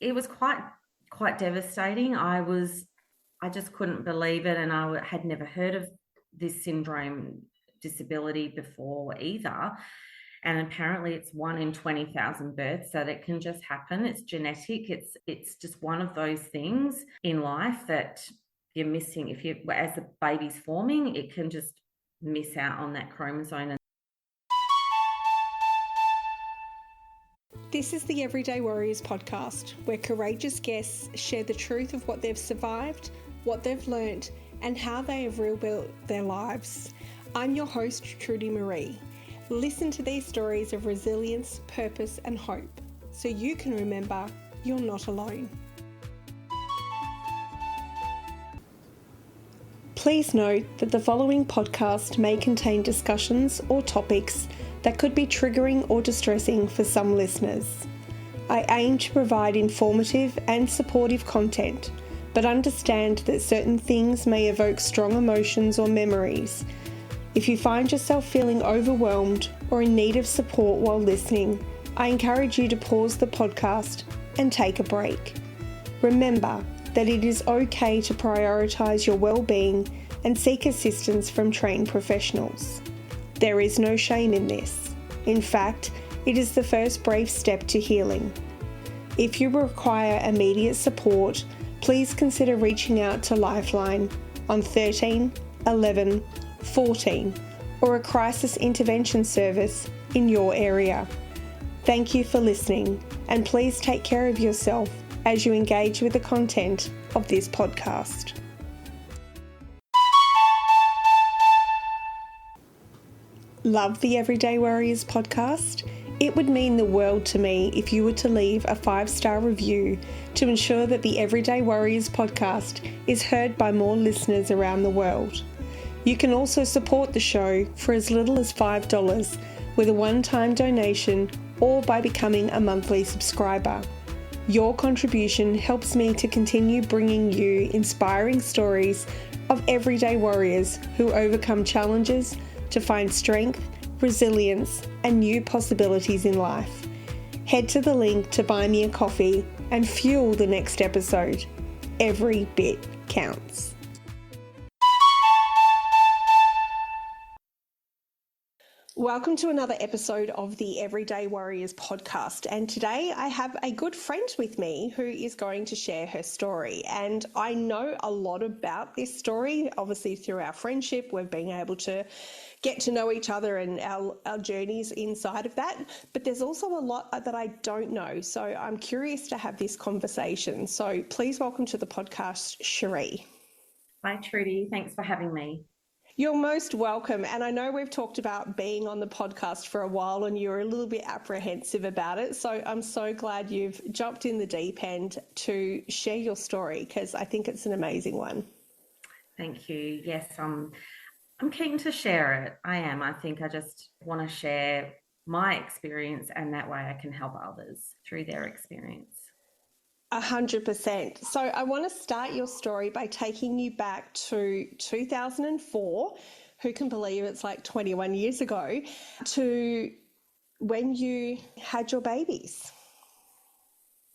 it was quite devastating. I just couldn't believe it, and I had never heard of this syndrome disability before either. And apparently it's 1 in 20,000 births, so that can just happen. It's genetic. It's just one of those things in life that you're missing. If you, as the baby's forming, it can just miss out on that chromosome. This is the Everyday Warriors podcast, where courageous guests share the truth of what they've survived, what they've learnt, and how they have rebuilt their lives. I'm your host, Trudy Marie. Listen to these stories of resilience, purpose, and hope, so you can remember you're not alone. Please note that the following podcast may contain discussions or topics that could be triggering or distressing for some listeners. I aim to provide informative and supportive content, but understand that certain things may evoke strong emotions or memories. If you find yourself feeling overwhelmed or in need of support while listening, I encourage you to pause the podcast and take a break. Remember that it is okay to prioritise your well-being and seek assistance from trained professionals. There is no shame in this. In fact, it is the first brave step to healing. If you require immediate support, please consider reaching out to Lifeline on 13 11 14 or a crisis intervention service in your area. Thank you for listening, and please take care of yourself as you engage with the content of this podcast. Love the Everyday Warriors podcast? It would mean the world to me if you were to leave a 5-star review to ensure that the Everyday Warriors podcast is heard by more listeners around the world. You can also support the show for as little as $5 with a one-time donation or by becoming a monthly subscriber. Your contribution helps me to continue bringing you inspiring stories of everyday warriors who overcome challenges to find strength, resilience, and new possibilities in life. Head to the link to buy me a coffee and fuel the next episode. Every bit counts. Welcome to another episode of the Everyday Warriors podcast. And today I have a good friend with me who is going to share her story. And I know a lot about this story. Obviously, through our friendship, we've been able to get to know each other and our journeys inside of that. But there's also a lot that I don't know. So I'm curious to have this conversation. So please welcome to the podcast, Cherie. Hi, Trudy. Thanks for having me. You're most welcome. And I know we've talked about being on the podcast for a while and you're a little bit apprehensive about it. So I'm so glad you've jumped in the deep end to share your story, because I think it's an amazing one. Thank you. Yes, I'm keen to share it. I am. I think I just want to share my experience, and that way I can help others through their experience. 100%. So I want to start your story by taking you back to 2004. Who can believe it's like 21 years ago, to when you had your babies?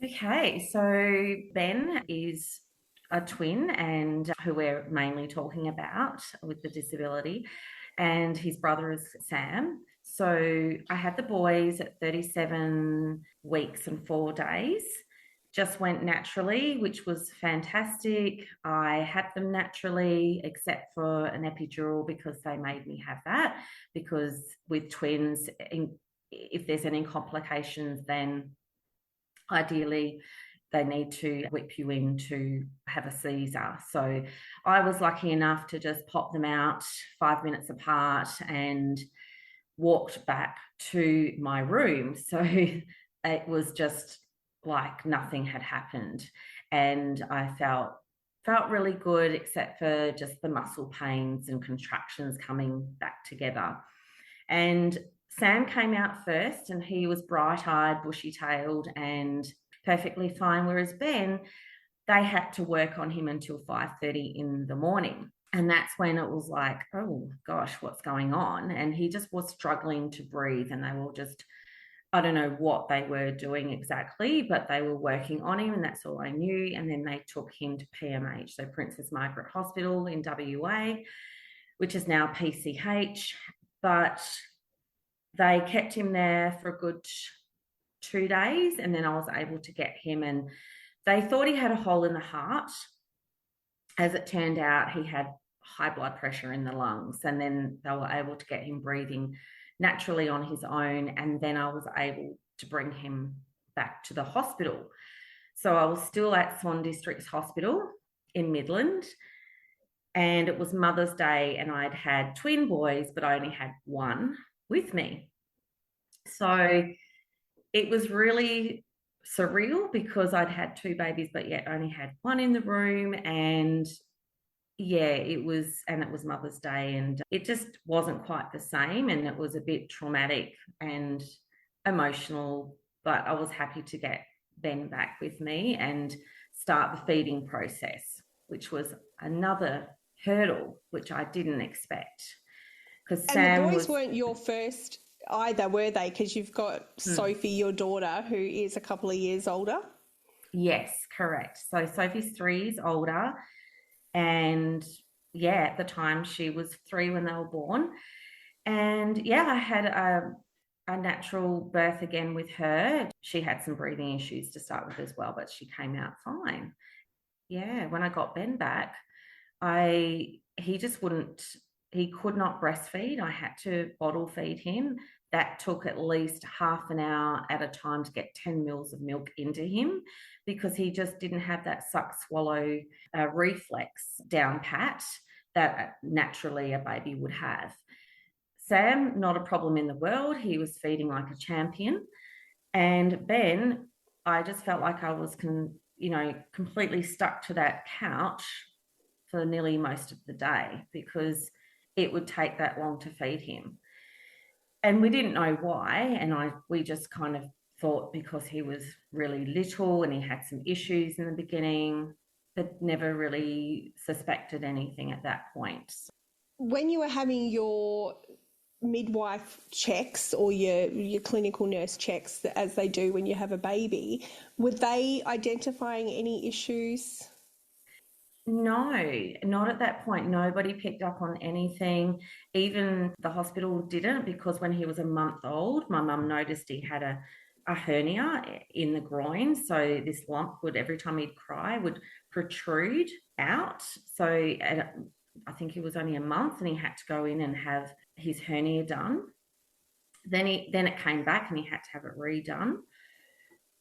Okay, so Ben is a twin, and who we're mainly talking about with the disability, and his brother is Sam. So I had the boys at 37 weeks and 4 days. Just went naturally, which was fantastic. I had them naturally, except for an epidural, because they made me have that. Because with twins, if there's any complications, then ideally they need to whip you in to have a Caesar. So I was lucky enough to just pop them out 5 minutes apart and walked back to my room. So it was just like nothing had happened, and I felt really good, except for just the muscle pains and contractions coming back together. And Sam came out first, and he was bright-eyed, bushy-tailed and perfectly fine, whereas Ben, they had to work on him until 5:30 in the morning. And that's when it was like, oh gosh, what's going on? And he just was struggling to breathe, and they were just I don't know what they were doing exactly, but they were working on him, and that's all I knew. And then they took him to PMH, so Princess Margaret Hospital in WA, which is now PCH. But they kept him there for a good 2 days, and then I was able to get him, and they thought he had a hole in the heart. As it turned out, he had high blood pressure in the lungs, and then they were able to get him breathing naturally on his own, and then I was able to bring him back to the hospital. So I was still at Swan Districts Hospital in Midland, and it was Mother's Day, and I'd had twin boys, but I only had one with me. So it was really surreal because I'd had two babies, but yet only had one in the room. And yeah, it was Mother's Day, and it just wasn't quite the same. And it was a bit traumatic and emotional, but I was happy to get Ben back with me and start the feeding process, which was another hurdle, which I didn't expect. Because And the boys weren't your first either, were they? Because you've got Sophie, your daughter, who is a couple of years older. Yes, correct. So Sophie's 3 years older. And yeah, at the time she was 3 when they were born. And yeah, I had a natural birth again with her. She had some breathing issues to start with as well, but she came out fine. Yeah, when I got Ben back, he just he could not breastfeed. I had to bottle feed him. That took at least half an hour at a time to get 10 mils of milk into him because he just didn't have that suck swallow reflex down pat that naturally a baby would have. Sam, not a problem in the world. He was feeding like a champion. And Ben, I just felt like I was completely stuck to that couch for nearly most of the day because it would take that long to feed him. And we didn't know why. And we just kind of thought because he was really little and he had some issues in the beginning, but never really suspected anything at that point. When you were having your midwife checks or your clinical nurse checks, as they do when you have a baby, were they identifying any issues? No, not at that point. Nobody picked up on anything. Even the hospital didn't, because when he was a month old, my mum noticed he had a hernia in the groin. So this lump would, every time he'd cry, would protrude out. So I think he was only a month and he had to go in and have his hernia done. Then it came back and he had to have it redone.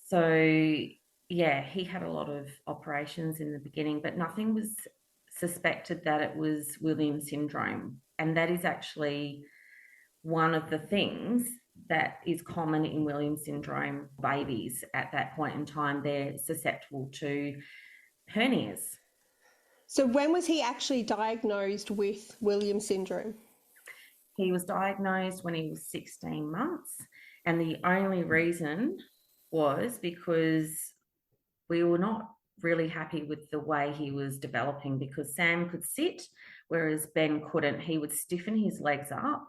So yeah, he had a lot of operations in the beginning, but nothing was suspected that it was Williams syndrome. And that is actually one of the things that is common in Williams syndrome babies at that point in time. They're susceptible to hernias. So when was he actually diagnosed with Williams syndrome? He was diagnosed when he was 16 months. And the only reason was because we were not really happy with the way he was developing, because Sam could sit, whereas Ben couldn't. He would stiffen his legs up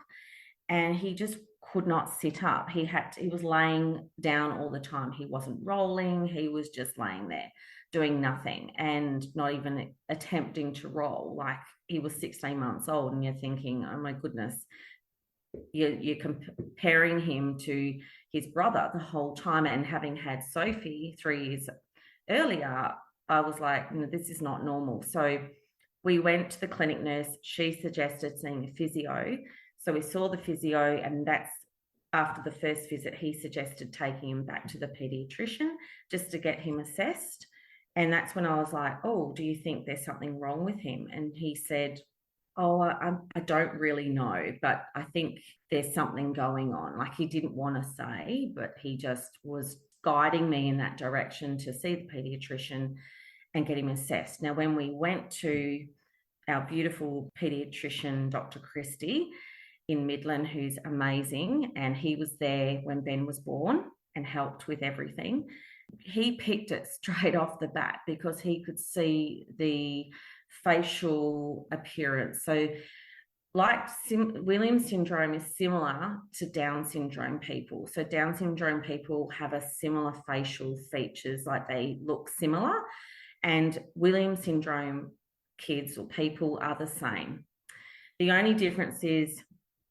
and he just could not sit up. He was laying down all the time. He wasn't rolling. He was just laying there doing nothing and not even attempting to roll. Like, he was 16 months old and you're thinking, oh my goodness, you're comparing him to his brother the whole time. And having had Sophie 3 years earlier, I was like, no, this is not normal. So we went to the clinic nurse. She suggested seeing a physio. So we saw the physio, and that's after the first visit, he suggested taking him back to the pediatrician just to get him assessed. And that's when I was like, oh, do you think there's something wrong with him? And he said, oh, I don't really know, but I think there's something going on. Like, he didn't want to say, but he just was guiding me in that direction to see the pediatrician and get him assessed. Now, when we went to our beautiful pediatrician, Dr. Christie in Midland, who's amazing, and he was there when Ben was born and helped with everything, he picked it straight off the bat because he could see the facial appearance. So Williams syndrome is similar to Down syndrome people. So Down syndrome people have a similar facial features, like they look similar, and Williams syndrome kids or people are the same. The only difference is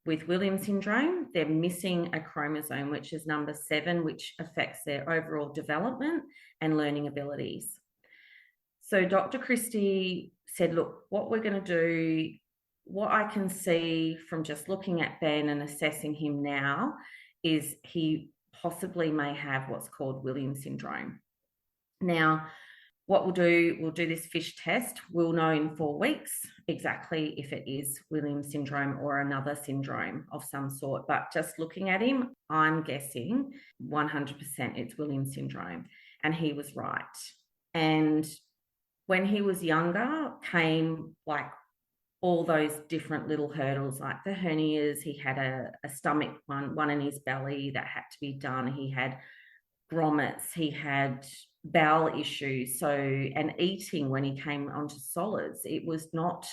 with Williams syndrome, they're missing a chromosome, which is number 7, which affects their overall development and learning abilities. So Dr. Christie said, look, what we're going to do, what I can see from just looking at Ben and assessing him now is he possibly may have what's called Williams syndrome. Now, what we'll do this fish test. We'll know in 4 weeks exactly if it is Williams syndrome or another syndrome of some sort. But just looking at him, I'm guessing 100% it's Williams syndrome. And he was right. And when he was younger, came like all those different little hurdles, like the hernias. He had a stomach one in his belly that had to be done. He had grommets. He had bowel issues. So, and eating when he came onto solids, it was not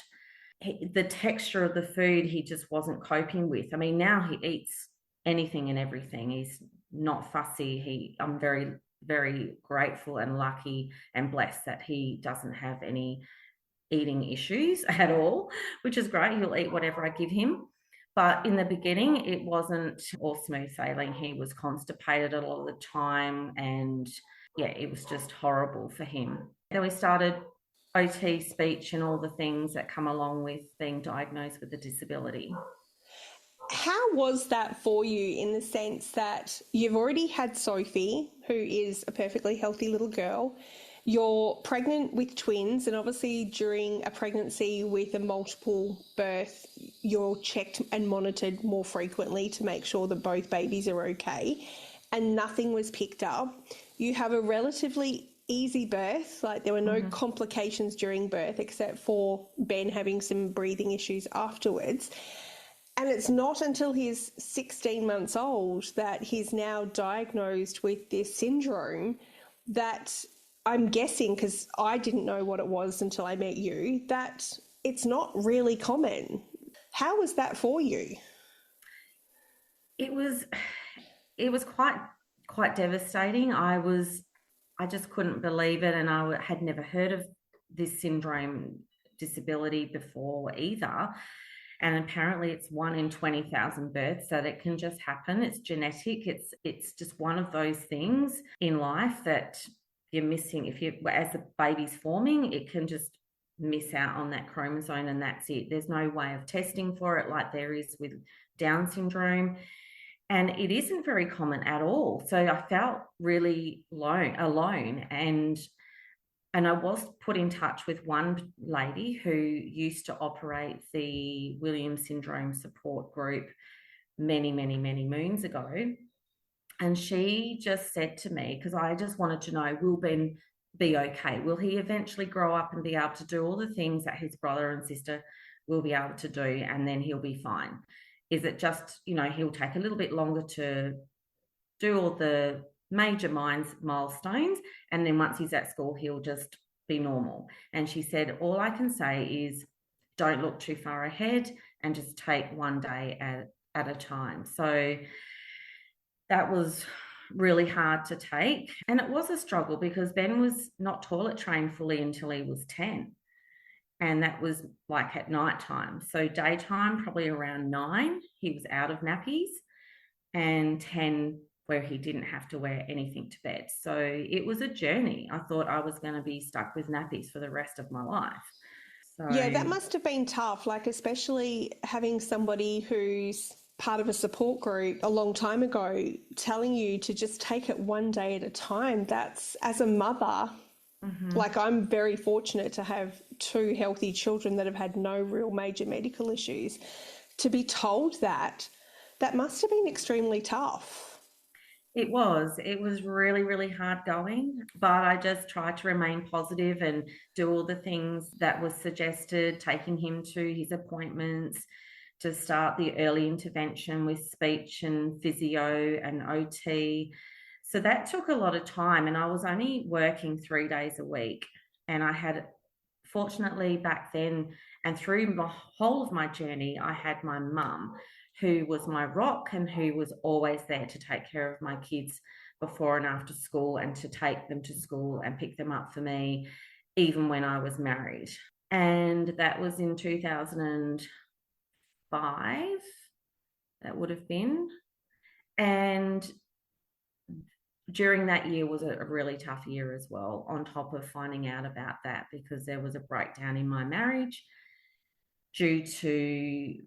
the texture of the food he just wasn't coping with. I mean, now he eats anything and everything. He's not fussy. I'm very, very grateful and lucky and blessed that he doesn't have any eating issues at all, which is great. He'll eat whatever I give him. But in the beginning, it wasn't all smooth sailing. He was constipated a lot of the time. And yeah, it was just horrible for him. Then we started OT, speech, and all the things that come along with being diagnosed with a disability. How was that for you, in the sense that you've already had Sophie, who is a perfectly healthy little girl? You're pregnant with twins, and obviously during a pregnancy with a multiple birth, you're checked and monitored more frequently to make sure that both babies are okay, and nothing was picked up. You have a relatively easy birth, like there were no complications during birth except for Ben having some breathing issues afterwards. And it's not until he's 16 months old that he's now diagnosed with this syndrome that I'm guessing, because I didn't know what it was until I met you, that it's not really common. How was that for you? It was quite devastating. I just couldn't believe it, and I had never heard of this syndrome disability before either. And apparently it's 1 in 20,000 births, so that can just happen. It's genetic. It's just one of those things in life that you're missing. As the baby's forming, it can just miss out on that chromosome, and that's it. There's no way of testing for it like there is with Down syndrome. And it isn't very common at all. So I felt really alone. And I was put in touch with one lady who used to operate the Williams syndrome support group many, many, many moons ago. And she just said to me, because I just wanted to know, will Ben be okay? Will he eventually grow up and be able to do all the things that his brother and sister will be able to do, and then he'll be fine? Is it just, he'll take a little bit longer to do all the major milestones, and then once he's at school, he'll just be normal? And she said, all I can say is don't look too far ahead and just take one day at a time. So that was really hard to take. And it was a struggle because Ben was not toilet trained fully until he was 10. And that was like at night time. So daytime, probably around 9, he was out of nappies, and 10 where he didn't have to wear anything to bed. So it was a journey. I thought I was going to be stuck with nappies for the rest of my life. So yeah, that must have been tough, like especially having somebody who's part of a support group a long time ago telling you to just take it one day at a time. That's, as a mother, like I'm very fortunate to have 2 healthy children that have had no real major medical issues. To be told that must have been extremely tough. It was really, really hard going, but I just tried to remain positive and do all the things that was suggested, taking him to his appointments, to start the early intervention with speech and physio and OT. So that took a lot of time, and I was only working 3 days a week, and I had fortunately back then and through the whole of my journey, I had my mum who was my rock and who was always there to take care of my kids before and after school and to take them to school and pick them up for me, even when I was married. And that was in 2005, that would have been. And during that year was a really tough year as well, on top of finding out about that, because there was a breakdown in my marriage due to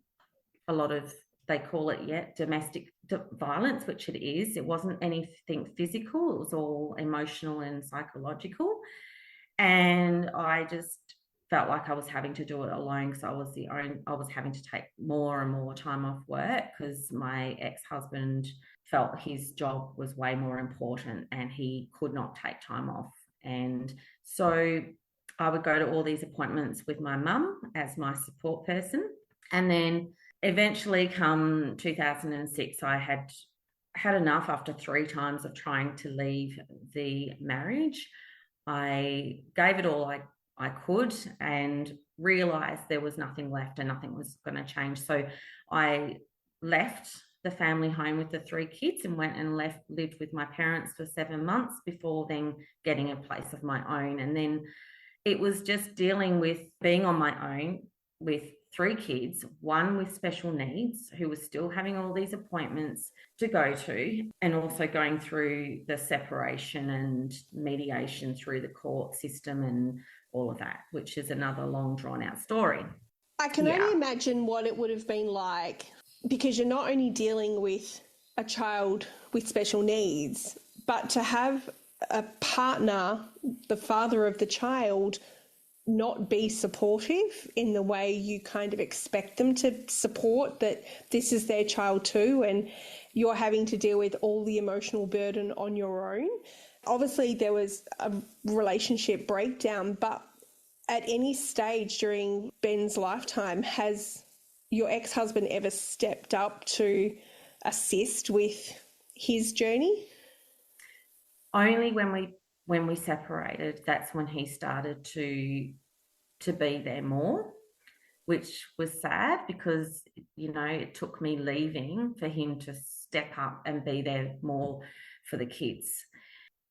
a lot of, they call it, domestic violence, which it is. It wasn't anything physical, it was all emotional and psychological. And I just felt like I was having to do it alone, because I was having to take more and more time off work because my ex-husband felt his job was way more important and he could not take time off. And so I would go to all these appointments with my mum as my support person. And then eventually, come 2006, I had enough after 3 times of trying to leave the marriage. I gave it all I could and realized there was nothing left and nothing was going to change. So I left the family home with the 3 kids and went and lived with my parents for 7 months before then getting a place of my own. And then it was just dealing with being on my own with 3 kids, one with special needs, who was still having all these appointments to go to, and also going through the separation and mediation through the court system and all of that, which is another long drawn out story. I can only imagine what it would have been like, because you're not only dealing with a child with special needs, but to have a partner, the father of the child, not be supportive in the way you kind of expect them to support, that this is their child too, and you're having to deal with all the emotional burden on your own. Obviously, there was a relationship breakdown, but at any stage during Ben's lifetime, has your ex-husband ever stepped up to assist with his journey? Only when we separated, that's when he started to be there more, which was sad, because it took me leaving for him to step up and be there more for the kids.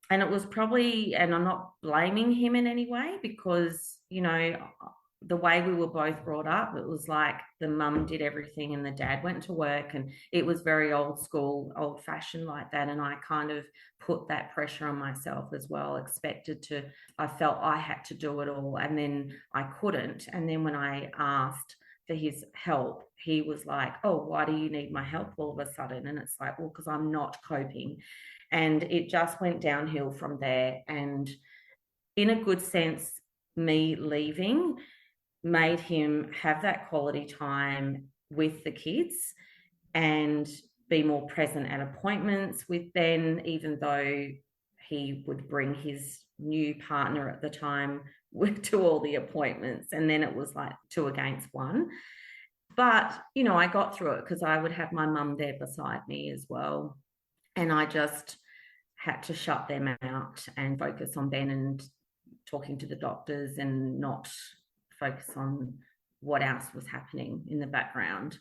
And it was probably, and I'm not blaming him in any way, because the way we were both brought up, it was like the mum did everything and the dad went to work, and it was very old school, old fashioned like that. And I kind of put that pressure on myself as well, I felt I had to do it all, and then I couldn't. And then when I asked for his help, he was like, oh, why do you need my help all of a sudden? And it's like, well, because I'm not coping. And it just went downhill from there. And in a good sense, me leaving made him have that quality time with the kids and be more present at appointments with Ben, even though he would bring his new partner at the time to all the appointments. And then it was like 2 against 1. But, I got through it because I would have my mum there beside me as well. And I just had to shut them out and focus on Ben and talking to the doctors and not focus on what else was happening in the background.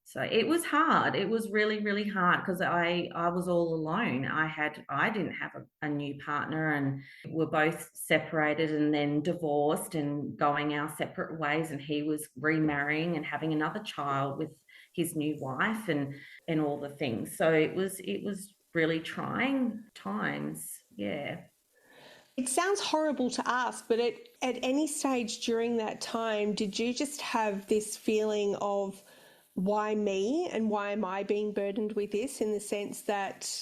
So it was hard. It was really, really hard, because I was all alone. I didn't have a new partner, and we're both separated and then divorced and going our separate ways. And he was remarrying and having another child with his new wife and all the things. So it was really trying times. Yeah. It sounds horrible to ask, but at any stage during that time, did you just have this feeling of, why me, and why am I being burdened with this, in the sense that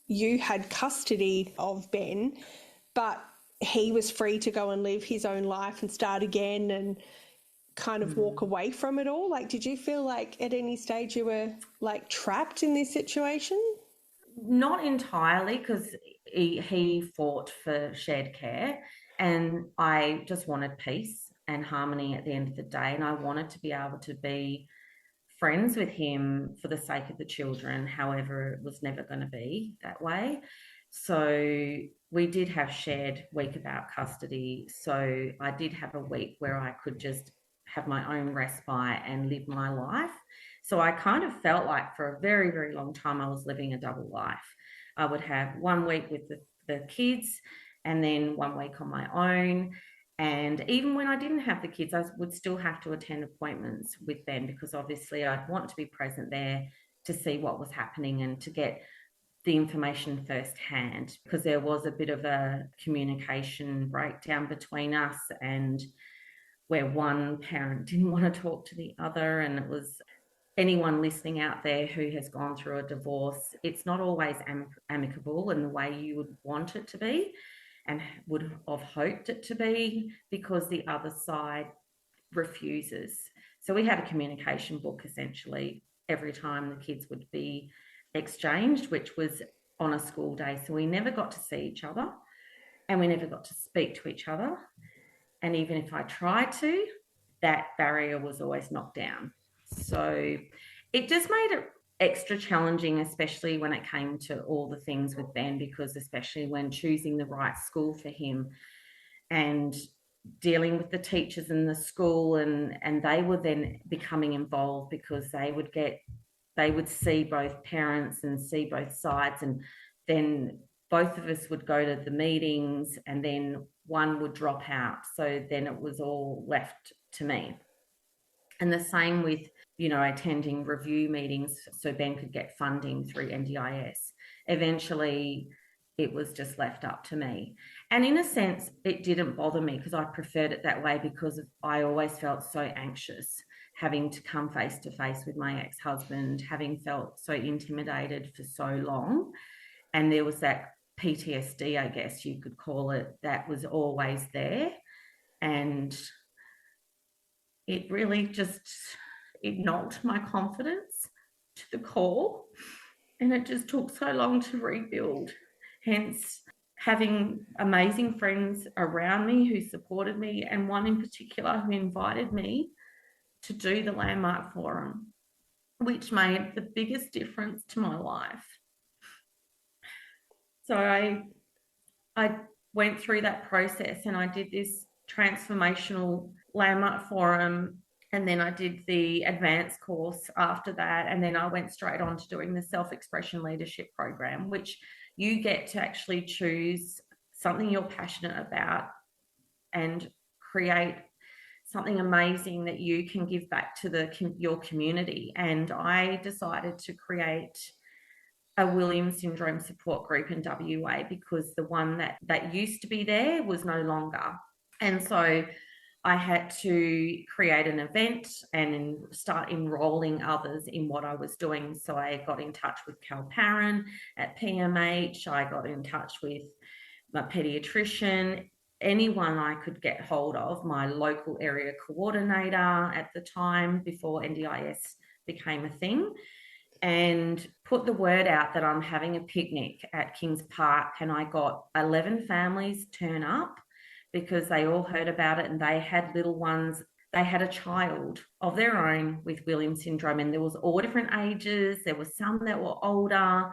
you had custody of Ben, but he was free to go and live his own life and start again and kind of walk away from it all? Like, did you feel like at any stage you were like trapped in this situation? Not entirely, because he fought for shared care, and I just wanted peace and harmony at the end of the day. And I wanted to be able to be friends with him for the sake of the children. However, it was never going to be that way. So we did have shared week about custody. So I did have a week where I could just have my own respite and live my life. So I kind of felt like for a very, very long time I was living a double life. I would have 1 week with the kids and then 1 week on my own. And even when I didn't have the kids, I would still have to attend appointments with them because obviously I'd want to be present there to see what was happening and to get the information firsthand, because there was a bit of a communication breakdown between us, and where one parent didn't want to talk to the other. And it was anyone listening out there who has gone through a divorce, it's not always amicable in the way you would want it to be and would have hoped it to be, because the other side refuses. So we had a communication book essentially every time the kids would be exchanged, which was on a school day. So we never got to see each other and we never got to speak to each other. And even if I tried to, that barrier was always knocked down. So it just made it extra challenging, especially when it came to all the things with Ben, because especially when choosing the right school for him and dealing with the teachers in the school, and they were then becoming involved because they would see both parents and see both sides, and then both of us would go to the meetings and then one would drop out, so then it was all left to me. And the same with, attending review meetings so Ben could get funding through NDIS. Eventually, it was just left up to me. And in a sense, it didn't bother me because I preferred it that way, because I always felt so anxious having to come face to face with my ex-husband, having felt so intimidated for so long. And there was that PTSD, I guess you could call it, that was always there. And it really just, it knocked my confidence to the core. And it just took so long to rebuild. Hence, having amazing friends around me who supported me, and one in particular who invited me to do the Landmark Forum, which made the biggest difference to my life. So I went through that process and I did this transformational Landmark Forum, and then I did the advanced course after that, and then I went straight on to doing the self-expression leadership program, which you get to actually choose something you're passionate about and create something amazing that you can give back to your community. And I decided to create a Williams syndrome support group in WA because the one that used to be there was no longer. And so I had to create an event and start enrolling others in what I was doing. So I got in touch with Cal Parent at PMH. I got in touch with my pediatrician, anyone I could get hold of, my local area coordinator at the time before NDIS became a thing, and put the word out that I'm having a picnic at Kings Park. And I got 11 families turn up because they all heard about it and they had little ones. They had a child of their own with Williams syndrome, and there was all different ages. There were some that were older,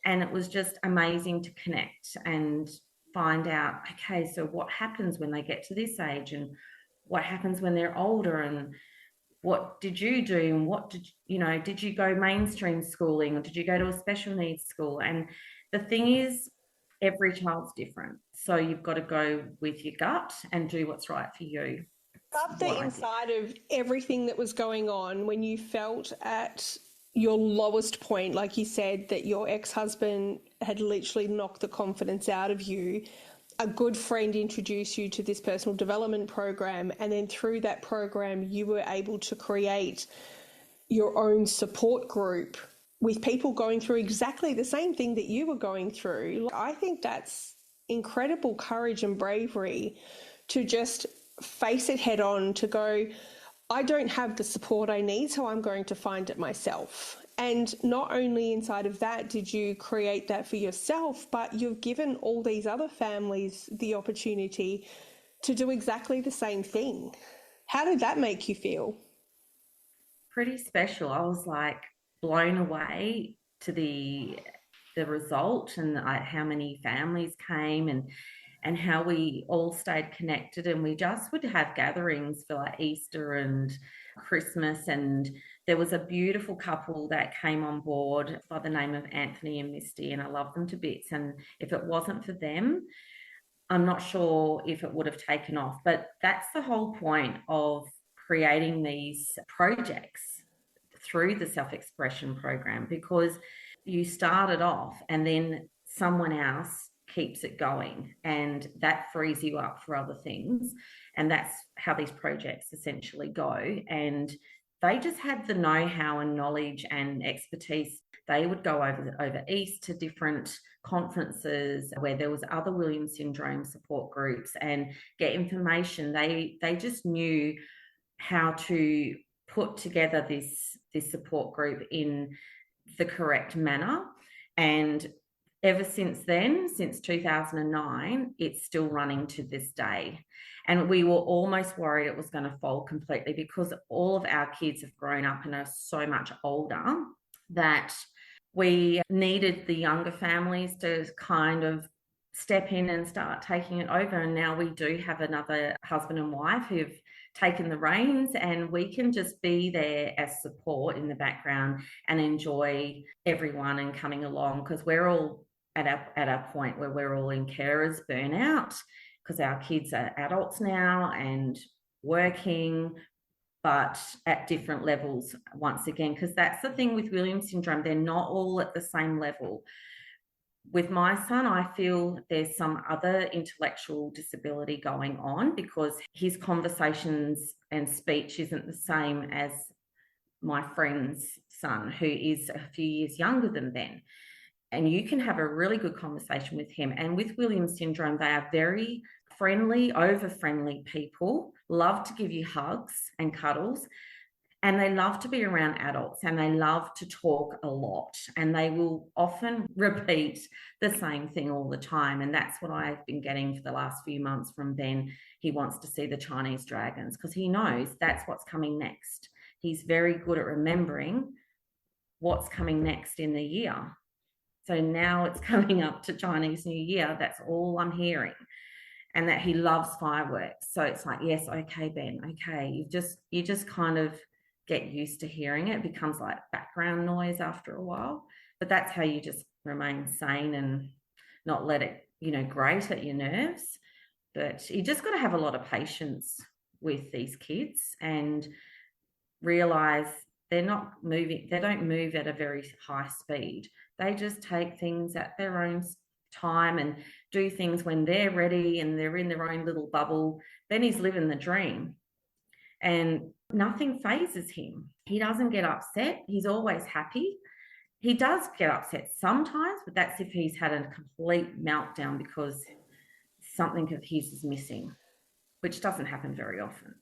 and it was just amazing to connect and find out, okay, so what happens when they get to this age, and what happens when they're older, and what did you do, and what did you go mainstream schooling, or did you go to a special needs school? And the thing is, every child's different, so you've got to go with your gut and do what's right for you. Up the inside of everything that was going on, when you felt at your lowest point, like you said, that your ex-husband had literally knocked the confidence out of you, a good friend introduced you to this personal development program, and then through that program you were able to create your own support group with people going through exactly the same thing that you were going through. I think that's incredible courage and bravery to just face it head on, to go, I don't have the support I need, so I'm going to find it myself. And not only inside of that did you create that for yourself, but you've given all these other families the opportunity to do exactly the same thing. How did that make you feel? Pretty special. I was like blown away to the the result and how many families came and how we all stayed connected. And we just would have gatherings for like Easter and Christmas. And there was a beautiful couple that came on board by the name of Anthony and Misty, and I love them to bits. And if it wasn't for them, I'm not sure if it would have taken off. But that's the whole point of creating these projects through the self-expression program, because you start it off and then someone else keeps it going, and that frees you up for other things. And that's how these projects essentially go. And they just had the know-how and knowledge and expertise. They would go over east to different conferences where there was other Williams syndrome support groups and get information. They just knew how to put together this support group in the correct manner. And ever since then, since 2009, it's still running to this day. And we were almost worried it was going to fall completely, because all of our kids have grown up and are so much older that we needed the younger families to kind of step in and start taking it over. And now we do have another husband and wife who've taken the reins, and we can just be there as support in the background and enjoy everyone and coming along, because we're all at our point where we're all in carers burnout, because our kids are adults now and working, but at different levels once again, because that's the thing with Williams syndrome, they're not all at the same level. With my son, I feel there's some other intellectual disability going on, because his conversations and speech isn't the same as my friend's son, who is a few years younger than Ben. And you can have a really good conversation with him. And with Williams syndrome, they are very friendly, over friendly people, love to give you hugs and cuddles. And they love to be around adults, and they love to talk a lot, and they will often repeat the same thing all the time. And that's what I've been getting for the last few months from Ben. He wants to see the Chinese dragons because he knows that's what's coming next. He's very good at remembering what's coming next in the year. So now it's coming up to Chinese New Year. That's all I'm hearing. And that he loves fireworks. So it's like, yes, okay, Ben, okay. You just kind of get used to hearing it. It becomes like background noise after a while. But that's how you just remain sane and not let it, grate at your nerves. But you just got to have a lot of patience with these kids and realize they're not moving, they don't move at a very high speed. They just take things at their own time and do things when they're ready and they're in their own little bubble. Then he's living the dream. And nothing phases him. He doesn't get upset. He's always happy. He does get upset sometimes, but that's if he's had a complete meltdown because something of his is missing, which doesn't happen very often.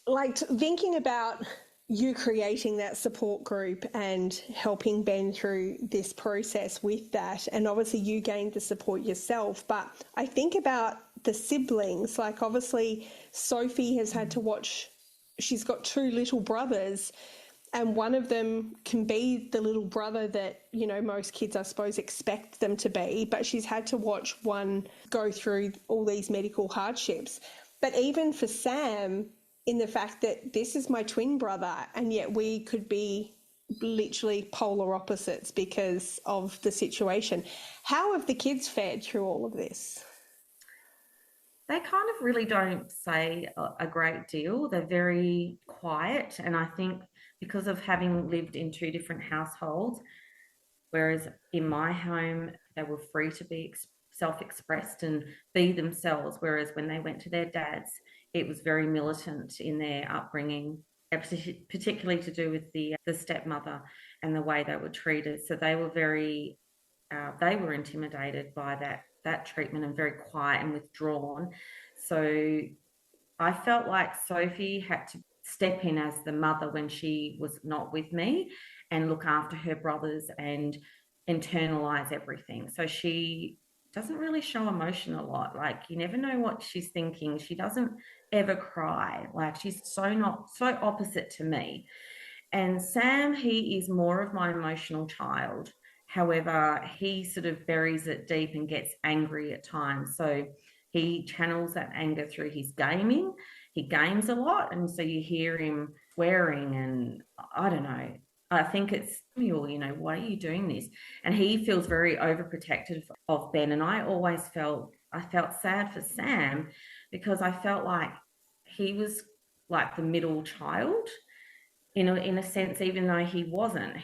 Like, thinking about you creating that support group and helping Ben through this process with that, and obviously you gained the support yourself, but I think about the siblings. Like, obviously Sophie has had to watch, she's got two little brothers, and one of them can be the little brother that, most kids, I suppose, expect them to be, but she's had to watch one go through all these medical hardships. But even for Sam, in the fact that this is my twin brother, and yet we could be literally polar opposites because of the situation. How have the kids fared through all of this? They kind of really don't say a great deal. They're very quiet. And I think because of having lived in two different households, whereas in my home, they were free to be self-expressed and be themselves, whereas when they went to their dad's, it was very militant in their upbringing, particularly to do with the stepmother and the way they were treated. So they were they were intimidated by that treatment and very quiet and withdrawn. So I felt like Sophie had to step in as the mother when she was not with me and look after her brothers and internalize everything. So she doesn't really show emotion a lot. Like, you never know what she's thinking. She doesn't ever cry. Like, she's so opposite to me. And Sam, he is more of my emotional child. However, he sort of buries it deep and gets angry at times. So he channels that anger through his gaming. He games a lot. And so you hear him swearing, and I don't know. I think it's, why are you doing this? And he feels very overprotective of Ben. And I felt sad for Sam, because I felt like he was like the middle child in a sense, even though he wasn't.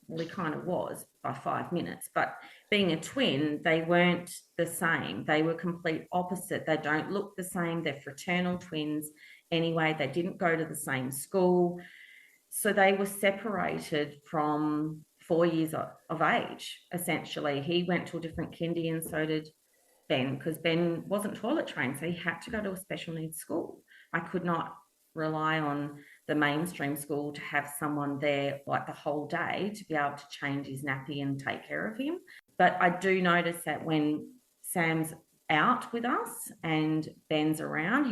Well, he kind of was by 5 minutes, but being a twin, they weren't the same. They were complete opposite. They don't look the same. They're fraternal twins anyway. They didn't go to the same school. So they were separated from 4 years of age, essentially. He went to a different kindy, and so did Ben, because Ben wasn't toilet trained, so he had to go to a special needs school. I could not rely on the mainstream school to have someone there like the whole day to be able to change his nappy and take care of him. But I do notice that when Sam's out with us and Ben's around,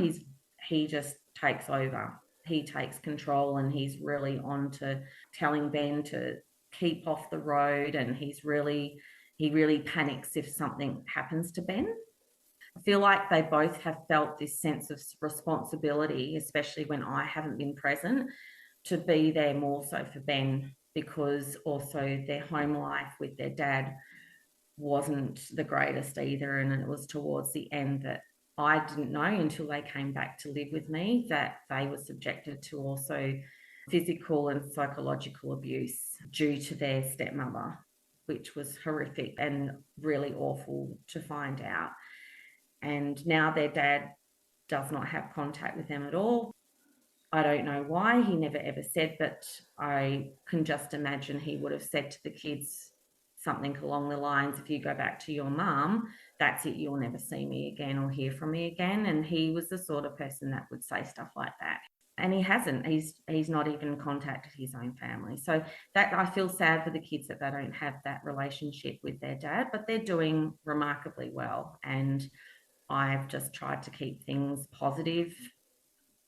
he just takes over. He takes control, and he's really on to telling Ben to keep off the road, and he really panics if something happens to Ben. I feel like they both have felt this sense of responsibility, especially when I haven't been present, to be there more so for Ben, because also their home life with their dad wasn't the greatest either. And it was towards the end that I didn't know, until they came back to live with me, that they were subjected to also physical and psychological abuse due to their stepmother, which was horrific and really awful to find out. And now their dad does not have contact with them at all. I don't know why. He never ever said, but I can just imagine he would have said to the kids something along the lines, if you go back to your mum, that's it, you'll never see me again or hear from me again. And he was the sort of person that would say stuff like that. And he hasn't. He's not even contacted his own family. So that, I feel sad for the kids that they don't have that relationship with their dad, but they're doing remarkably well. And I've just tried to keep things positive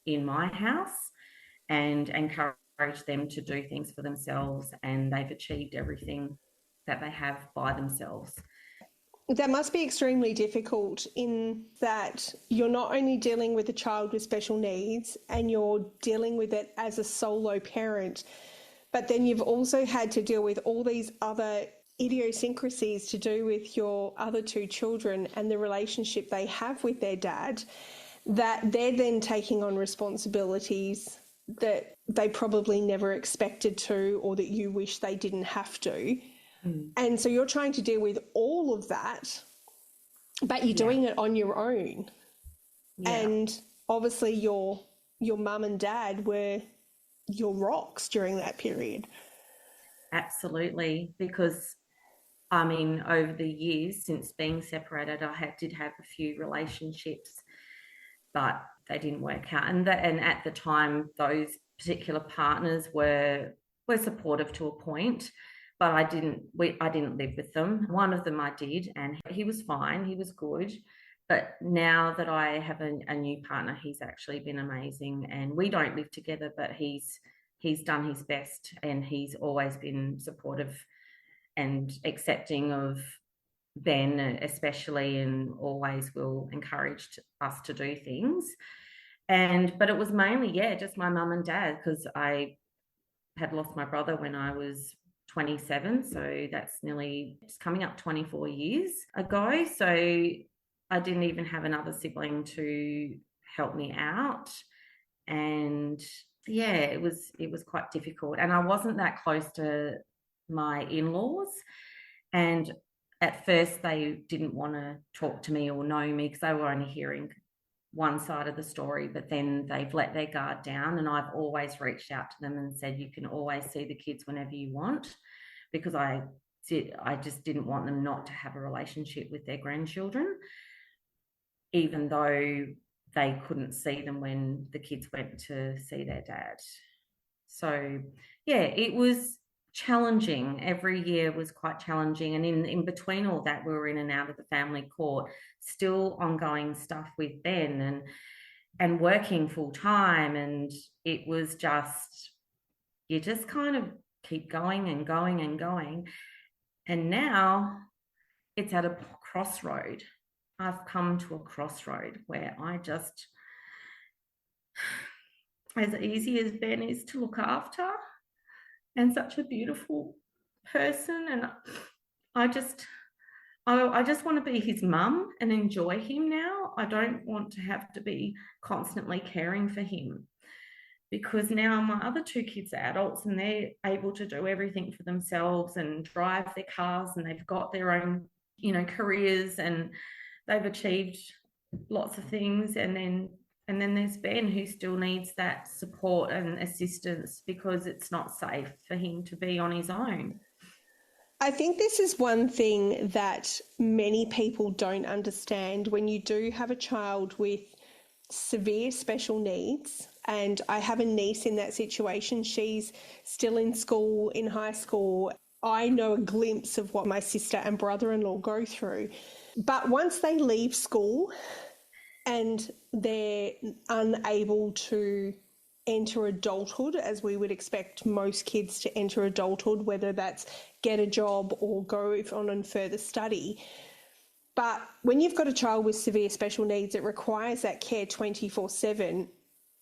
in my house and encourage them to do things for themselves, and they've achieved everything that they have by themselves. That must be extremely difficult, in that you're not only dealing with a child with special needs and you're dealing with it as a solo parent, but then you've also had to deal with all these other idiosyncrasies to do with your other two children and the relationship they have with their dad, that they're then taking on responsibilities that they probably never expected to, or that you wish they didn't have to. And so you're trying to deal with all of that, but you're doing it on your own. And obviously your mum and dad were your rocks during that period. Absolutely, because I mean, over the years since being separated, did have a few relationships, but they didn't work out. And at the time, those particular partners were supportive to a point, but I didn't live with them. One of them I did, and he was fine. He was good. But now that I have a new partner, he's actually been amazing. And we don't live together, but he's done his best, and he's always been supportive and accepting of Ben, especially, and always will encourage us to do things. But it was mainly, just my mum and dad, because I had lost my brother when I was 27, so that's it's coming up 24 years ago. So I didn't even have another sibling to help me out. And it was quite difficult. And I wasn't that close to my in-laws. And at first they didn't want to talk to me or know me, because they were only hearing one side of the story, but then they've let their guard down, and I've always reached out to them and said, you can always see the kids whenever you want, because I just didn't want them not to have a relationship with their grandchildren, even though they couldn't see them when the kids went to see their dad. So it was challenging. Every year was quite challenging, and in between all that, we were in and out of the family court, still ongoing stuff with Ben, and working full time, and it was just, you just kind of keep going and going and going. And now it's at a crossroad. I've come to a crossroad where I just, as easy as Ben is to look after and such a beautiful person, and I just I just want to be his mum and enjoy him now. I don't want to have to be constantly caring for him, because now my other two kids are adults and they're able to do everything for themselves and drive their cars, and they've got their own, careers, and they've achieved lots of things. And then there's Ben, who still needs that support and assistance because it's not safe for him to be on his own. I think this is one thing that many people don't understand when you do have a child with severe special needs. And I have a niece in that situation. She's still in school, in high school. I know a glimpse of what my sister and brother-in-law go through. But once they leave school and they're unable to enter adulthood as we would expect most kids to enter adulthood, whether that's get a job or go on and further study. But when you've got a child with severe special needs, it requires that care 24/7.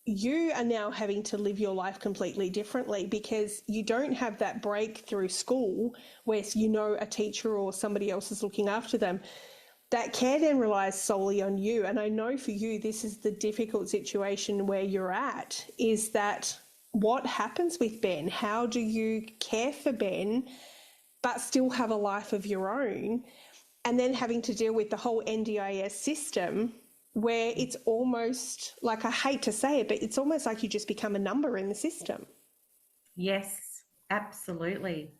You are now having to live your life completely differently because you don't have that break through school where a teacher or somebody else is looking after them. That care then relies solely on you. And I know for you, this is the difficult situation where you're at, is that what happens with Ben? How do you care for Ben but still have a life of your own? And then having to deal with the whole NDIS system where it's almost like, I hate to say it, but it's almost like you just become a number in the system. Yes, absolutely.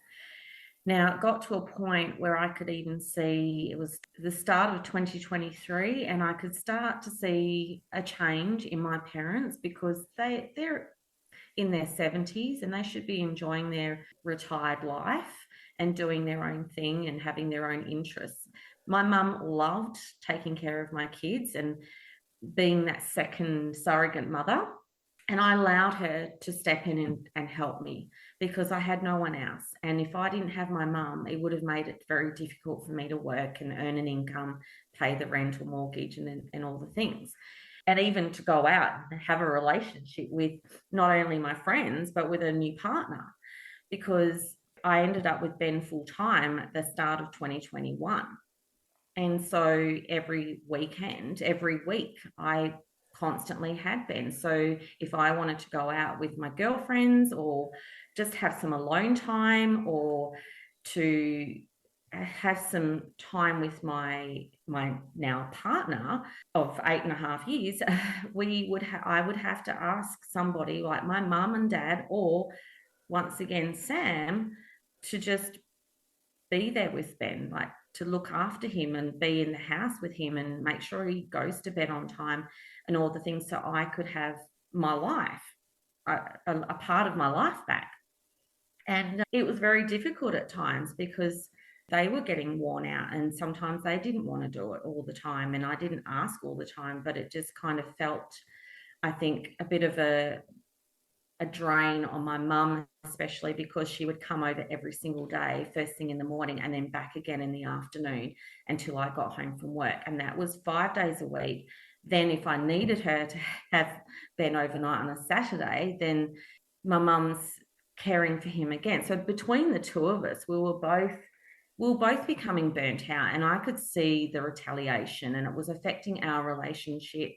Now, it got to a point where I could even see, it was the start of 2023, and I could start to see a change in my parents, because they're in their 70s and they should be enjoying their retired life and doing their own thing and having their own interests. My mum loved taking care of my kids and being that second surrogate mother. And I allowed her to step in and help me because I had no one else. And if I didn't have my mum, it would have made it very difficult for me to work and earn an income, pay the rental mortgage, and all the things. And even to go out and have a relationship with not only my friends, but with a new partner, because I ended up with Ben full time at the start of 2021. And so every weekend, every week, I constantly had Ben. So if I wanted to go out with my girlfriends or just have some alone time, or to have some time with my now partner of 8.5 years, I would have to ask somebody like my mum and dad, or once again Sam, to just be there with Ben, like to look after him and be in the house with him and make sure he goes to bed on time and all the things, so I could have my life, a part of my life back. And it was very difficult at times because they were getting worn out and sometimes they didn't want to do it all the time. And I didn't ask all the time, but it just kind of felt, I think, a bit of a drain on my mum, especially because she would come over every single day, first thing in the morning, and then back again in the afternoon until I got home from work. And that was 5 days a week. Then if I needed her to have Ben overnight on a Saturday, then my mum's caring for him again. So between the two of us, we were both becoming burnt out, and I could see the retaliation, and it was affecting our relationship.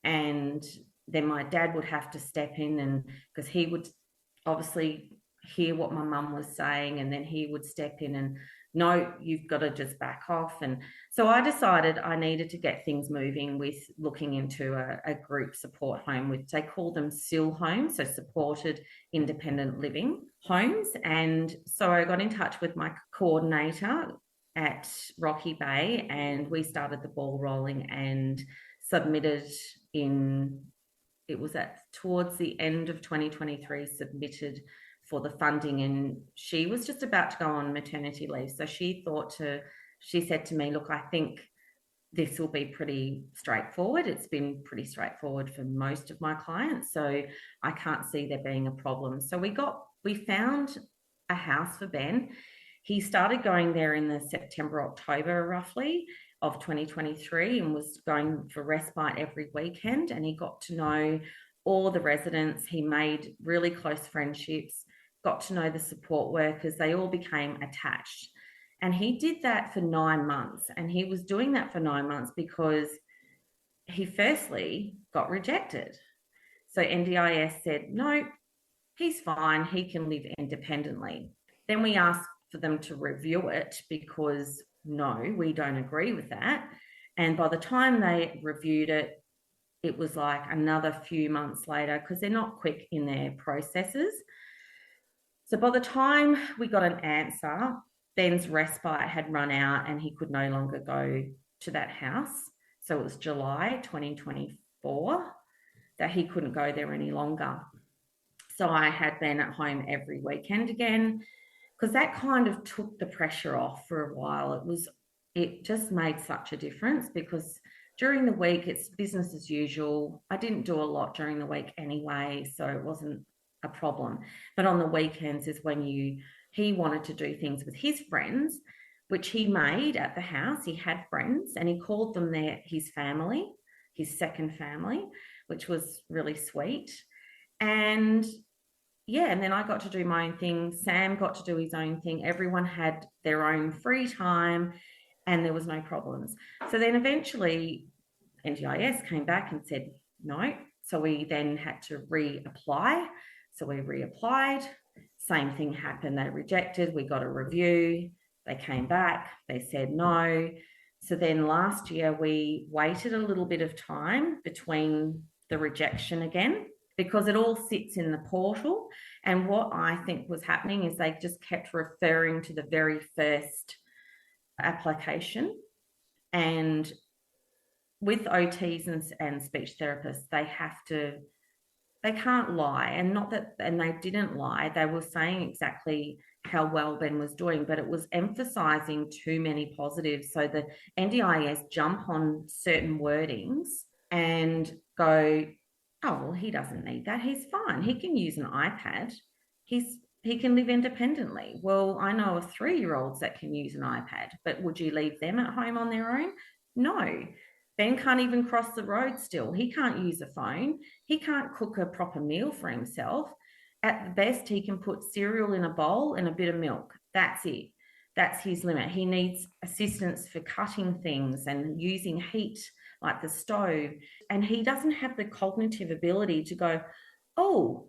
And then my dad would have to step in, and because he would obviously hear what my mum was saying, and then he would step in and, no, you've got to just back off. And so I decided I needed to get things moving with looking into a group support home, which they call them SIL homes, so supported independent living homes. And so I got in touch with my coordinator at Rocky Bay, and we started the ball rolling and submitted in, it was towards the end of 2023, submitted for the funding. And she was just about to go on maternity leave, so she said to me, look, I think this will be pretty straightforward. It's been pretty straightforward for most of my clients, so I can't see there being a problem. So we found a house for Ben. He started going there in the September, October roughly of 2023 and was going for respite every weekend. And he got to know all the residents. He made really close friendships, got to know the support workers. They all became attached. And he did that for 9 months. And he was doing that for 9 months because he firstly got rejected. So NDIS said, no, he's fine. He can live independently. Then we asked for them to review it because no, we don't agree with that. And by the time they reviewed it, it was like another few months later because they're not quick in their processes. So by the time we got an answer, Ben's respite had run out and he could no longer go to that house. So it was July 2024 that he couldn't go there any longer. So I had Ben at home every weekend again because that kind of took the pressure off for a while. It just made such a difference because during the week it's business as usual. I didn't do a lot during the week anyway, so it wasn't a problem. But on the weekends is when he wanted to do things with his friends, which he made at the house. He had friends and he called them his family, his second family, which was really sweet. And yeah, and then I got to do my own thing. Sam got to do his own thing. Everyone had their own free time and there was no problems. So then eventually NDIS came back and said no. So we then had to reapply. So we reapplied. Same thing happened. They rejected. We got a review. They came back. They said no. So then last year we waited a little bit of time between the rejection again because it all sits in the portal. And what I think was happening is they just kept referring to the very first application. And with OTs and speech therapists, they can't lie. And they didn't lie. They were saying exactly how well Ben was doing, but it was emphasizing too many positives. So the NDIS jump on certain wordings and go, oh, well, he doesn't need that. He's fine. He can use an iPad. He can live independently. Well, I know of 3-year-olds that can use an iPad, but would you leave them at home on their own? No. Ben can't even cross the road still. He can't use a phone. He can't cook a proper meal for himself. At the best, he can put cereal in a bowl and a bit of milk. That's it. That's his limit. He needs assistance for cutting things and using heat like the stove. And he doesn't have the cognitive ability to go, oh,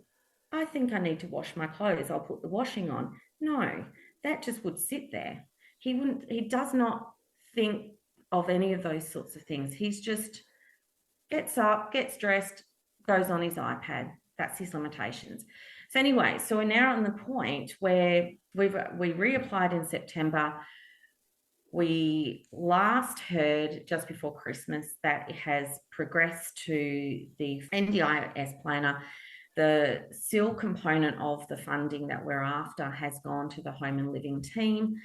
I think I need to wash my clothes. I'll put the washing on. No, that just would sit there. He does not think of any of those sorts of things. He's just gets up, gets dressed, goes on his iPad. That's his limitations. So anyway, so we're now on the point where we reapplied in September. We last heard just before Christmas that it has progressed to the NDIS planner. The SIL component of the funding that we're after has gone to the home and living team,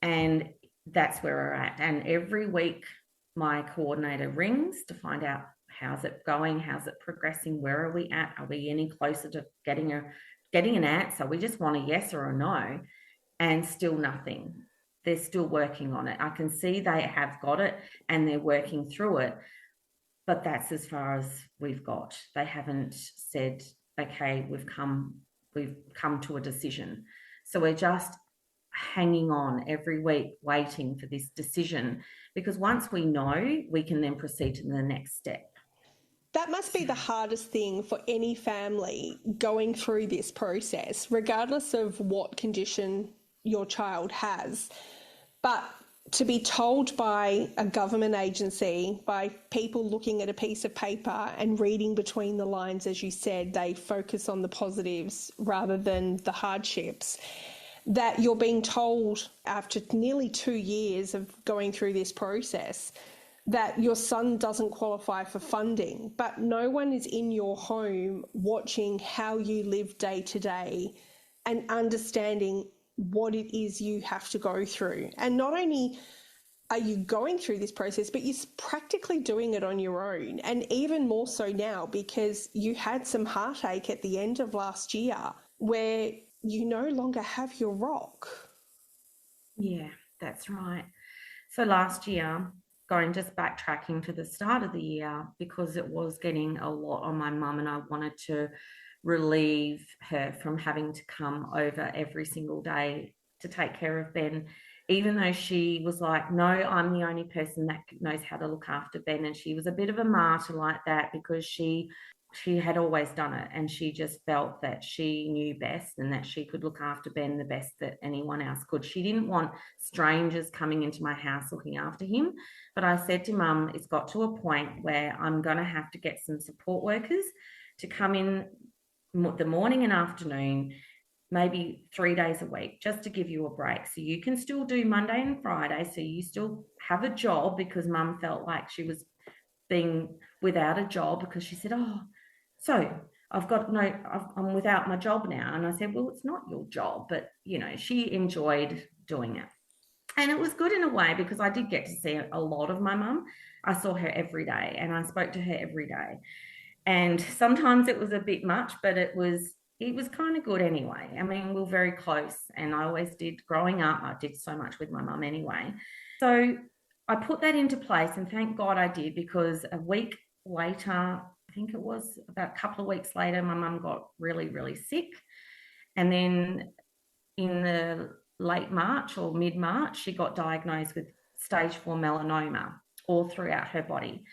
and that's where we're at. And every week my coordinator rings to find out how's it going, how's it progressing, where are we at, are we any closer to getting an answer? We just want a yes or a no, and still nothing. They're still working on it. I can see they have got it and they're working through it, but that's as far as we've got. They haven't said, okay, we've come to a decision. So we're just hanging on every week, waiting for this decision, because once we know, we can then proceed to the next step. That must be the hardest thing for any family going through this process, regardless of what condition your child has. But to be told by a government agency, by people looking at a piece of paper and reading between the lines, as you said, they focus on the positives rather than the hardships, that you're being told after nearly 2 years of going through this process that your son doesn't qualify for funding, but no one is in your home watching how you live day to day and understanding what it is you have to go through. And not only are you going through this process, but you're practically doing it on your own. And even more so now, because you had some heartache at the end of last year where you no longer have your rock. Yeah, that's right. So last year, going just backtracking to the start of the year, because it was getting a lot on my mum and I wanted to relieve her from having to come over every single day to take care of Ben, even though she was like, no, I'm the only person that knows how to look after Ben. And she was a bit of a martyr like that because she had always done it, and she just felt that she knew best and that she could look after Ben the best that anyone else could. She didn't want strangers coming into my house looking after him. But I said to mum, it's got to a point where I'm going to have to get some support workers to come in the morning and afternoon, maybe 3 days a week, just to give you a break. So you can still do Monday and Friday. So you still have a job, because mum felt like she was being without a job, because she said, oh, so I'm without my job now. And I said, well, it's not your job, but she enjoyed doing it. And it was good in a way, because I did get to see a lot of my mum. I saw her every day and I spoke to her every day. And sometimes it was a bit much, but it was kind of good anyway. I mean, we were very close, and I always did growing up. I did so much with my mum anyway. So I put that into place, and thank God I did, because a week later, I think it was about a couple of weeks later, my mum got really, really sick. And then in the late March or mid-March, she got diagnosed with stage 4 melanoma all throughout her body.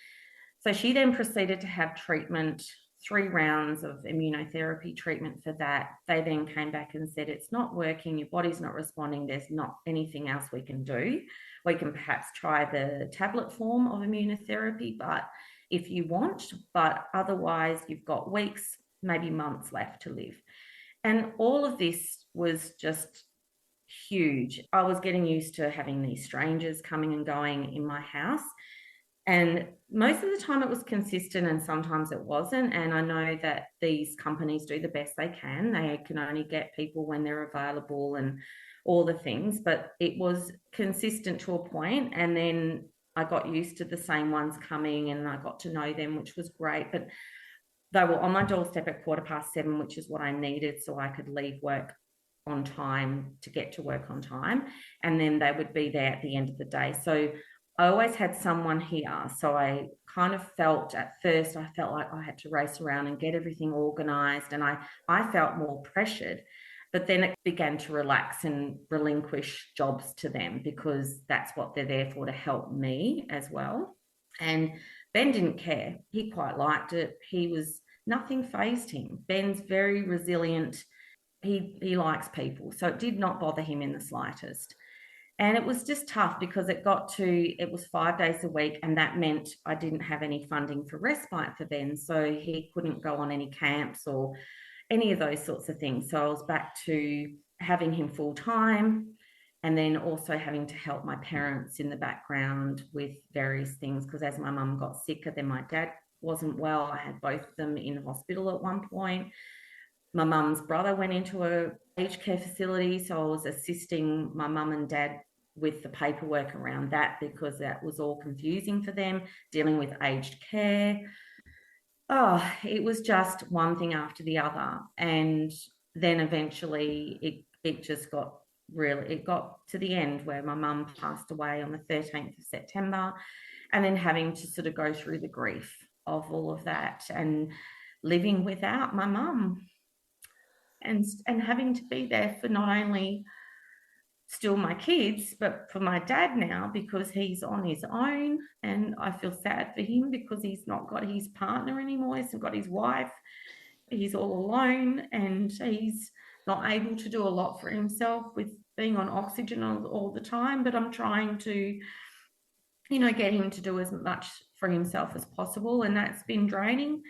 So she then proceeded to have treatment, 3 rounds of immunotherapy treatment for that. They then came back and said, it's not working, your body's not responding, there's not anything else we can do. We can perhaps try the tablet form of immunotherapy, but if you want, but otherwise you've got weeks, maybe months left to live. And all of this was just huge. I was getting used to having these strangers coming and going in my house. And most of the time it was consistent, and sometimes it wasn't. And I know that these companies do the best they can. They can only get people when they're available and all the things, but it was consistent to a point. And then I got used to the same ones coming and I got to know them, which was great. But they were on my doorstep at 7:15, which is what I needed so I could leave work on time to get to work on time. And then they would be there at the end of the day. So I always had someone here. So I kind of felt at first, I felt like I had to race around and get everything organized. And I felt more pressured. But then it began to relax and relinquish jobs to them, because that's what they're there for, to help me as well. And Ben didn't care. He quite liked it. Nothing fazed him. Ben's very resilient. He likes people. So it did not bother him in the slightest. And it was just tough, because it was 5 days a week, and that meant I didn't have any funding for respite for Ben. So he couldn't go on any camps or any of those sorts of things. So I was back to having him full time, and then also having to help my parents in the background with various things, because as my mum got sicker, then my dad wasn't well. I had both of them in hospital at one point. My mum's brother went into a aged care facility, so I was assisting my mum and dad with the paperwork around that, because that was all confusing for them, dealing with aged care. Oh, it was just one thing after the other. And then eventually it just got it got to the end where my mum passed away on the 13th of September, and then having to sort of go through the grief of all of that and living without my mum, and having to be there for not only still my kids, but for my dad now, because he's on his own. And I feel sad for him, because he's not got his partner anymore. He's got his wife. He's all alone, and he's not able to do a lot for himself with being on oxygen all the time. But I'm trying to, get him to do as much for himself as possible. And that's been draining.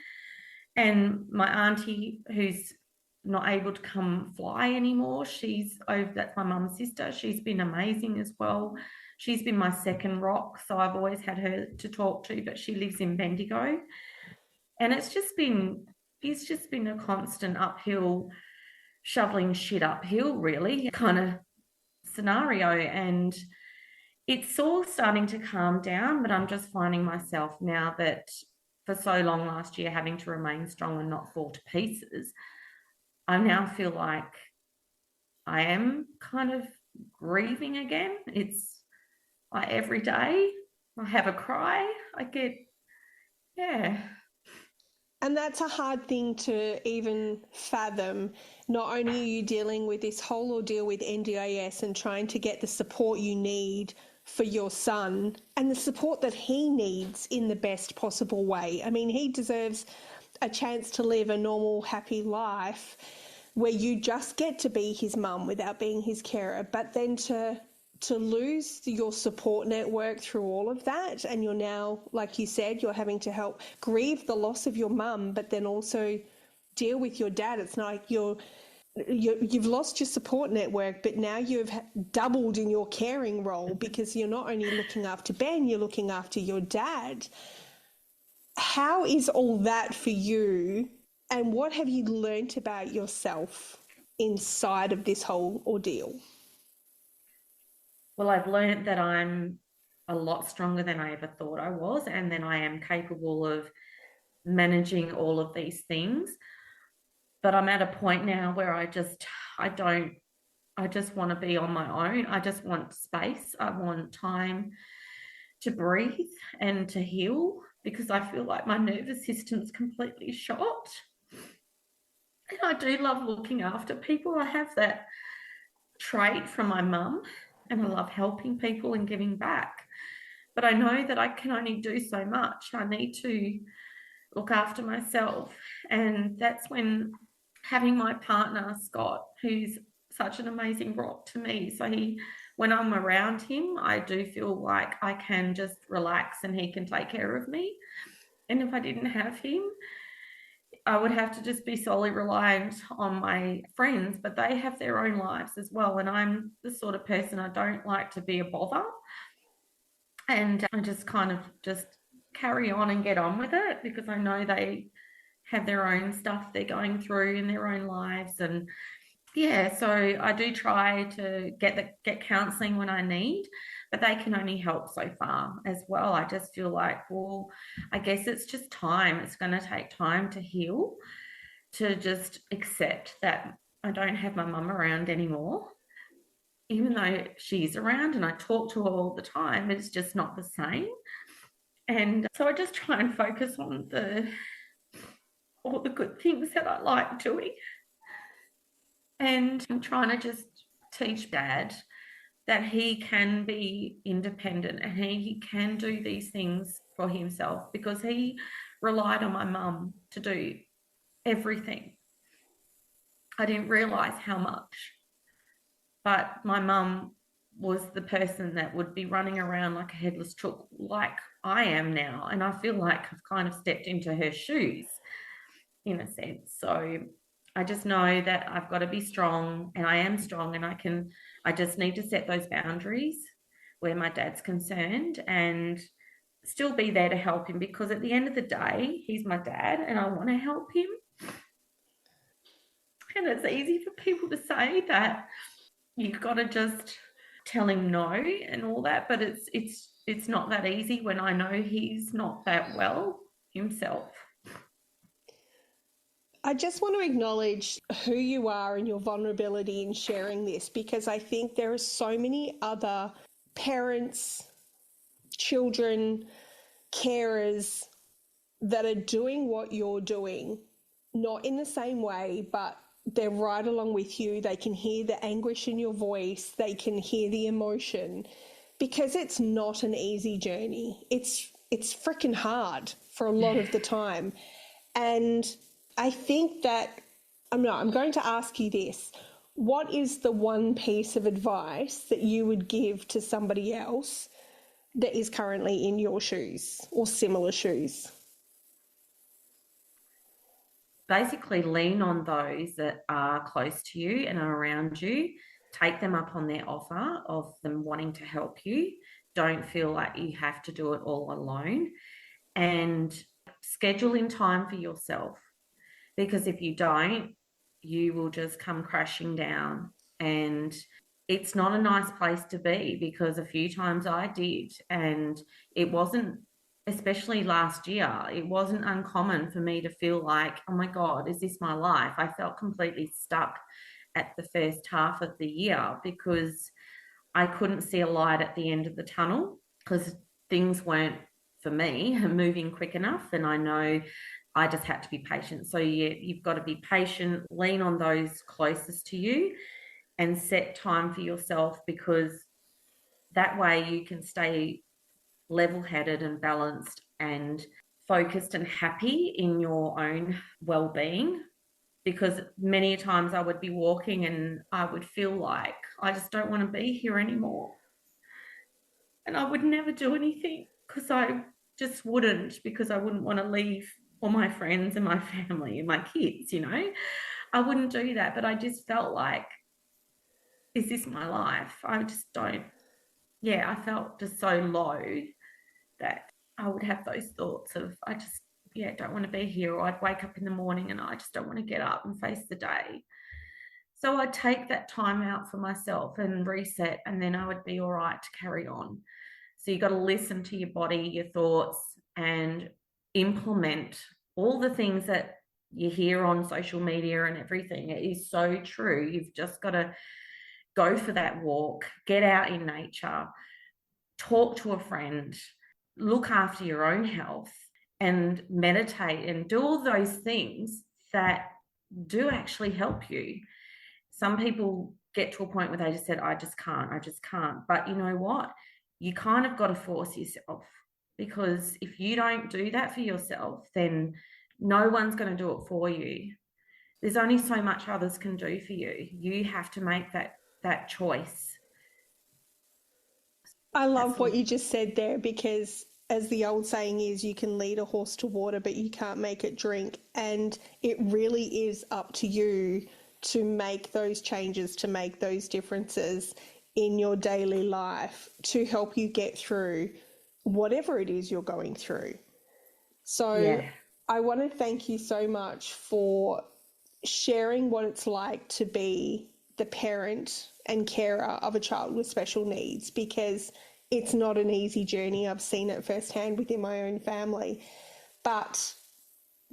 And my auntie, who's not able to come fly anymore, that's my mum's sister. She's been amazing as well. She's been my second rock, so I've always had her to talk to, but she lives in Bendigo. And it's just been a constant uphill, shoveling shit uphill, really, kind of scenario. And it's all starting to calm down, but I'm just finding myself now that for so long last year having to remain strong and not fall to pieces, I now feel like I am kind of grieving again. It's like every day I have a cry. I get, yeah. And that's a hard thing to even fathom. Not only are you dealing with this whole ordeal with NDIS and trying to get the support you need for your son and the support that he needs in the best possible way. I mean, he deserves a chance to live a normal, happy life where you just get to be his mum without being his carer, but then to lose your support network through all of that, and you're now, like you said, you're having to help grieve the loss of your mum, but then also deal with your dad. It's not like you've lost your support network, but now you've doubled in your caring role because you're not only looking after Ben, you're looking after your dad. How is all that for you, and what have you learnt about yourself inside of this whole ordeal? Well, I've learned that I'm a lot stronger than I ever thought I was, and then I am capable of managing all of these things. But I'm at a point now where I don't, I just want to be on my own. I just want space. I want time to breathe and to heal because I feel like my nervous system's completely shot. And I do love looking after people. I have that trait from my mum, and I love helping people and giving back. But I know that I can only do so much. I need to look after myself. And that's when having my partner, Scott, who's such an amazing rock to me. So when I'm around him, I do feel like I can just relax and he can take care of me. And if I didn't have him, I would have to just be solely reliant on my friends, but they have their own lives as well. And I'm the sort of person, I don't like to be a bother. And I just kind of just carry on and get on with it because I know they have their own stuff they're going through in their own lives. And yeah, so I do try to get counselling when I need, but they can only help so far as well. I just feel like, well, I guess it's just time. It's going to take time to heal, to just accept that I don't have my mum around anymore. Even though she's around and I talk to her all the time, it's just not the same. And so I just try and focus on all the good things that I like doing. And I'm trying to just teach Dad that he can be independent and he can do these things for himself because he relied on my mum to do everything. I didn't realise how much, but my mum was the person that would be running around like a headless chook, like I am now. And I feel like I've kind of stepped into her shoes in a sense. So I just know that I've got to be strong and I am strong and I just need to set those boundaries where my dad's concerned and still be there to help him because at the end of the day, he's my dad and I want to help him. And it's easy for people to say that you've got to just tell him no and all that, but it's not that easy when I know he's not that well himself. I just want to acknowledge who you are and your vulnerability in sharing this because I think there are so many other parents, children, carers that are doing what you're doing, not in the same way, but they're right along with you. They can hear the anguish in your voice, they can hear the emotion because it's not an easy journey. It's freaking hard for a lot of the time. And I think that I'm going to ask you this. What is the one piece of advice that you would give to somebody else that is currently in your shoes or similar shoes? Basically, lean on those that are close to you and are around you. Take them up on their offer of them wanting to help you. Don't feel like you have to do it all alone. And schedule in time for yourself because if you don't, you will just come crashing down. And it's not a nice place to be because a few times I did, and it wasn't, especially last year, it wasn't uncommon for me to feel like, oh my God, is this my life? I felt completely stuck at the first half of the year because I couldn't see a light at the end of the tunnel because things weren't, for me, moving quick enough. And I know I just had to be patient. So you've got to be patient, lean on those closest to you, and set time for yourself, because that way you can stay level-headed and balanced and focused and happy in your own well-being. Because many times I would be walking and I would feel like I just don't want to be here anymore. And I would never do anything because I just wouldn't, because I wouldn't want to leave all my friends and my family and my kids, you know. I wouldn't do that, but I just felt like, is this my life? I just don't, I felt just so low that I would have those thoughts of, I just, don't want to be here. Or I'd wake up in the morning and I just don't want to get up and face the day. So I'd take that time out for myself and reset, and then I would be all right to carry on. So you've got to listen to your body, your thoughts, and implement all the things that you hear on social media and everything. It is so true. You've just got to go for that walk, get out in nature, talk to a friend, look after your own health, and meditate and do all those things that do actually help you. Some people get to a point where they just said, I just can't. But you know what? You kind of got to force yourself, because if you don't do that for yourself, then no one's going to do it for you. There's only so much others can do for you. You have to make that choice. I love what you just said there, because as the old saying is, you can lead a horse to water, but you can't make it drink. And it really is up to you to make those changes, to make those differences in your daily life to help you get through whatever it is you're going through. So I want to thank you so much for sharing what it's like to be the parent and carer of a child with special needs, because it's not an easy journey. I've seen it firsthand within my own family. But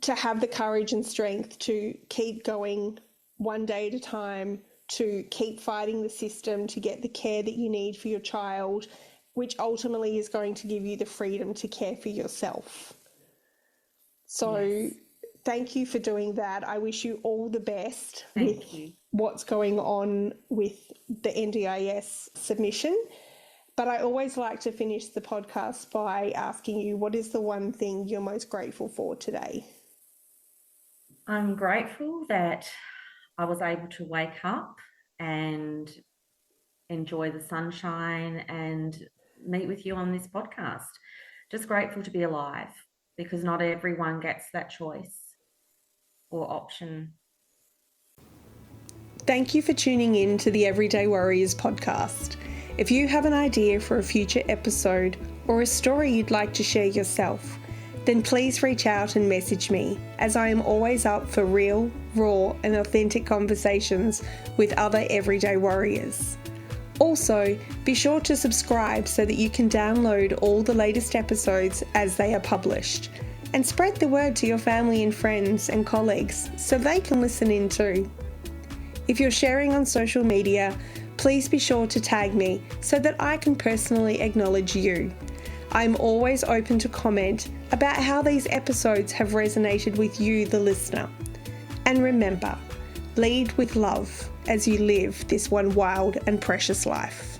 to have the courage and strength to keep going one day at a time, to keep fighting the system, to get the care that you need for your child, which ultimately is going to give you the freedom to care for yourself. So thank you for doing that. I wish you all the best with what's going on with the NDIS submission. But I always like to finish the podcast by asking you, what is the one thing you're most grateful for today? I'm grateful that I was able to wake up and enjoy the sunshine and meet with you on this podcast. Just grateful to be alive, because not everyone gets that choice or option. Thank you for tuning in to the Everyday Warriors podcast. If you have an idea for a future episode or a story you'd like to share yourself, then please reach out and message me, as I am always up for real, raw and authentic conversations with other everyday warriors. Also, be sure to subscribe so that you can download all the latest episodes as they are published, and spread the word to your family and friends and colleagues so they can listen in too. If you're sharing on social media, please be sure to tag me so that I can personally acknowledge you. I'm always open to comment about how these episodes have resonated with you, the listener. And remember, lead with love as you live this one wild and precious life.